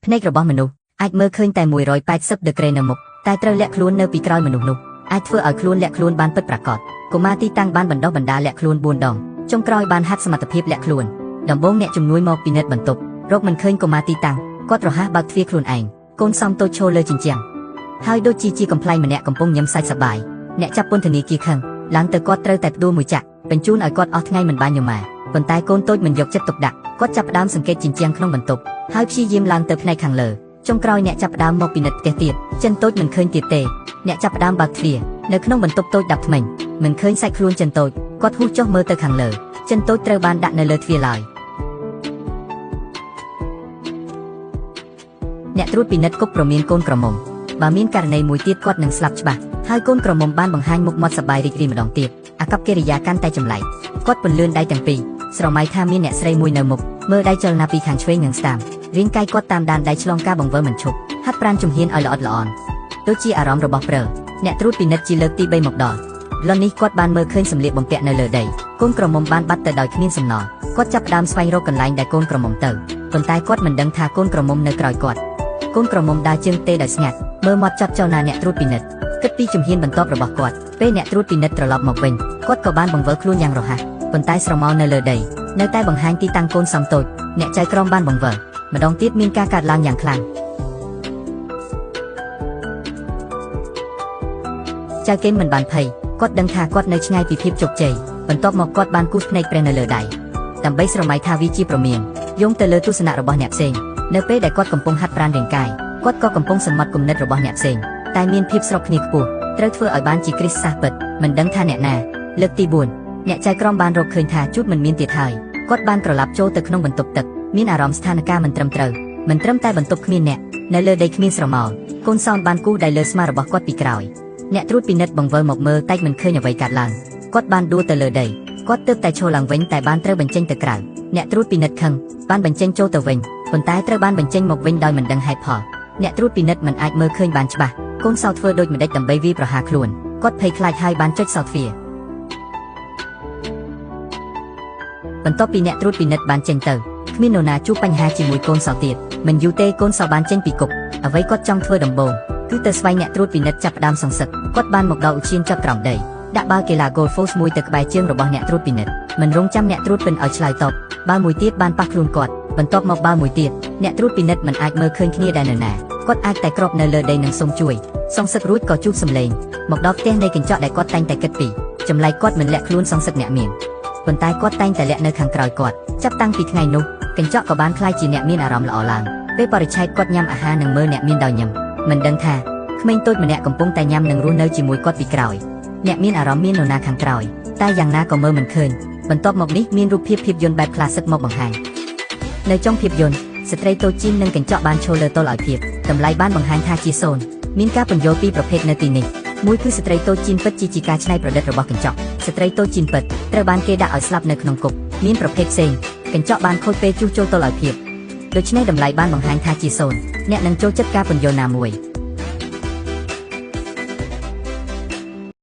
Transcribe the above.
ភ្នែករបស់មនុស្សអាចមើលឃើញតែ180ដឺក្រេនៅមុខតែត្រូវលាក់ខ្លួននៅពីក្រោយមនុស្សនោះអាចធ្វើឲ្យខ្លួនលាក់ខ្លួនបានពិតប្រាកដកុមារទីតាំងបានបណ្ដុះបណ្ដាលលាក់ខ្លួន4ដងចុងក្រោយបានហាត់សមត្ថភាពលាក់ខ្លួនដំបូងអ្នកជំនួយមកពិនិត្យបន្ទប់រកមិនឃើញកុមារទីតាំងគាត់រហ័សបើកទ្វារខ្លួនឯងកូនសំតូចឈរលើជញ្ជាំងហើយដូចជាកំ pl ែងម្នាក់កំពុងញ៉ាំសាច់សប្បាយអ្នកចាប់ពន្ធនាគារខឹងឡើងទៅគាត់ត្រូវតែផ្ដួលមួយចាក់បញ្ជូនឲ្យគាត់អស់ថ្ងៃមិនបានញ៉ាំម៉ាប៉ុន្តែកូនតូចមិនយកចិត្តទុកដាក់គាត់ចាប់ផ្ដើមសង្កេតជញ្ជាំងក្នុងបន្ទប់ហើយព្យាយាមឡើងទៅផ្នែកខាងលើចុងក្រោយអ្នកចាប់ផ្ដើមមកពិនិត្យផ្ទះទៀតចិនតូចមិនឃើញទៀតទេអ្នកចាប់ផ្ដើមបើកទ្វារនៅក្នុងបន្ទប់តូចដាប់ថ្មិញមិនឃើញសាច់ខ្លួនចិនតូចគាត់ហួសចុះមើលទៅខាងលើចិនតូចត្រូវបានដាក់នៅលើទ្វារឡើយអ្នកត្រួតពិនិត្យគប់ប្រមាណកូនក្រមុំបើមានករណីមួយទៀតគាត់នឹងស្លាប់ច្បាស់ហើយកូនក្រមុំបានបង្ហាញមុខមាត់សប្បាយរីករាយម្ដងទៀតអាកប្បកិរិយាកាន់តែចម្លែកគាត់ពន្លឿនដៃទាំងពីរស្រមៃថាមានអ្នកស្រីមួយនៅមុខមើលដៃចលនាពីខាងឆ្វេងនិងស្ដាំរាងកាយគាត់តាមដានដៃឆ្លងការបង្វិលមិនឈប់ហាត់ប្រាណជំហានឲ្យល្អិតល្អន់ដូចជាអារម្មណ៍របស់ព្រើអ្នកត្រួតពិនិត្យជាលើកទី3មកដល់ឡននេះគាត់បានមើលឃើញសម្លៀកបំពាក់នៅលើដីកូនក្រមុំបានបាត់ទៅដោយគ្មានសំណល់គាត់ចាប់ផ្ដើមស្វែងរកកន្លែងដែលកូនក្រមុំទៅប៉ុន្តែគាត់មិនដឹងថាកូនក្រមុំនៅក្រោយគាត់កូនក្រមុំដើរជើងទេដោយស្ងាត់មើលមាត់ចត់ចលនាអ្នកត្រួតពិនិត្យគិតពីជំហានបន្ទាប់របស់គាត់ពេលអ្នកត្រួតពិនិត្យត្រឡប់មកវិញគាត់ក៏បានបង្វិលខ្លួនយ៉ាងរហ័សប៉ុន្តែស្រមោលនៅលើដីនៅតែបង្ហាញទីតាំងកូនសំតូចអ្នកចៅក្រមបានបង្វិលម្ដងទៀតមានការកើតឡើងយ៉ាងខ្លាំងចៅកេមមិនបានភ័យគាត់ដឹងថាគាត់នៅឆ្ងាយពីភាពជោគជ័យបន្ទាប់មកគាត់បានគូសភ្នែកព្រះនៅលើដៃដើម្បីស្រមៃថាវាជាប្រមានយោងទៅលើទស្សនៈរបស់អ្នកផ្សេងនៅពេលដែលគាត់កំពុងហាត់ប្រាណរាងកាយគាត់ក៏កំពុងសន្មត់គំនិតរបស់អ្នកផ្សេងតែមានភាពស្របគ្នាខ្ពស់ត្រូវធ្វើឲ្យបានជាគ្រីស្ទសាសពិតមិនដឹងថាអ្នកណាលើកទី4អ្នកចៅក្រមបានរកឃើញថាជូតមិនមានទៀតហើយគាត់បានត្រឡប់ចូលទៅក្នុងបន្ទប់ទឹកមានអារម្មណ៍ស្ថានភាពមិនត្រឹមត្រូវមិនត្រឹមតែបន្ទប់គ្មានអ្នកនៅលើដីគ្មានស្រមោលកូនសោនបានគូសដៃលើស្មារបស់គាត់ពីក្រោយអ្នកត្រួតពិនិត្យបង្វិលមកមើលតែមិនឃើញអ្វីកើតឡើងគាត់បានដួលទៅលើដីគាត់ទើបតែឈរឡើងវិញតែបានត្រូវបញ្ចេញទៅក្រៅអ្នកត្រួតពិនិត្យខឹងបានបញ្ចេញចូលទៅវិញប៉ុន្តែត្រូវបានបញ្ចេញមកវិញដោយមិនដឹងហេតុផលអ្នកត្រួតពិនិត្យមិនអាចមើលឃើញបានច្បាស់កូនសោធ្វើដូចម្ដេចដើម្បីវាយប្រហារខ្លួនគាត់ភ័យខ្លាចហើយបានចុចសោទ្វារបន្ទាប់ពីអ្នកត្រួតពិនិត្យបានចេញទៅគ្មាននរណាជួបបញ្ហាជាមួយកូនសោទៀតមិនយូរទេកូនសោបានចេញពីគុកអ្វីគាត់ចង់ធ្វើដំបូងគឺទៅស្វែងអ្នកត្រួតពិនិត្យចាប់ផ្ដើមសង្សឹកគាត់បានមកដល់ឧទ្យានចត់ក្រោមដីដាក់បាល់កីឡា Golf មួយទៅក្បែរជើងរបស់អ្នកត្រួតពិនិត្យមិនរងចាំអ្នកត្រួតពិនិត្យឲ្យឆ្លើយតបបាល់មួយទៀតបានប៉ះខ្លួនគាត់បន្ទាប់មកបាល់មួយទៀតអ្នកត្រួតពិនិត្យមិនអាចមើលឃើញគ្នាដែរនៅណាគាត់អាចតែគ្របនៅលើដីនិងសុំជួយសង្សឹករួចក៏ជួបសម្លេងមកដល់ផ្ទះនៃកញ្ចក់ដែលគាត់តែងតែគិតពីចម្លែកគាត់មិនលាក់ខ្លួនសង្សឹកអ្នកមានប៉ុន្តែគាត់តែងតែលាក់នៅខាងក្រោយគាត់ចាប់តាំងពីថ្ងៃនោះកញ្ចក់ក៏បានคล้ายជាអ្នកមានអារម្មណ៍ល្អឡើងពេលបរិច្ឆេទគាត់ញ៉ាំអាហារនិងមើលអ្នកមានដោយញឹមមិនដឹងថាក្មេងតូចម្នាក់កំពុងតែញ៉ាំនិងរស់នៅជាមួយគាត់ពីក្រោយអ្នកមានអារម្មណ៍មាននរណាខាងក្រោយតែយ៉ាងណាក៏មើលមិនឃើញបន្ទាប់មកនេះមានរូបភាពភាពយន្តបែបក្លាសិកមកបង្ហាញនៅចុងភាពយន្តស្ត្រីតូចជីននិងកញ្ចក់បានឈរលើទល់ឲ្យភាពតម្លៃបានបង្ហាញថាជាសូន្យមានការពន្យល់ពីប្រភេទនៅទីនេះមួយគឺស្ត្រីតូចជីនពិតជាការច្នៃប្រឌិតរបស់កញ្ចក់ស្ត្រីតូចជីនពិតត្រូវបានគេដាក់ឲ្យស្លាប់នៅក្នុងគុកមានប្រភេទផ្សេងកញ្ចក់បានខូចពេលជួសជុលទល់ឲ្យភាពដូច្នេះតម្លៃបានបង្ហាញថាជាសូន្យអ្នកនឹងចូលចិត្តការពន្យល់ណាមួយ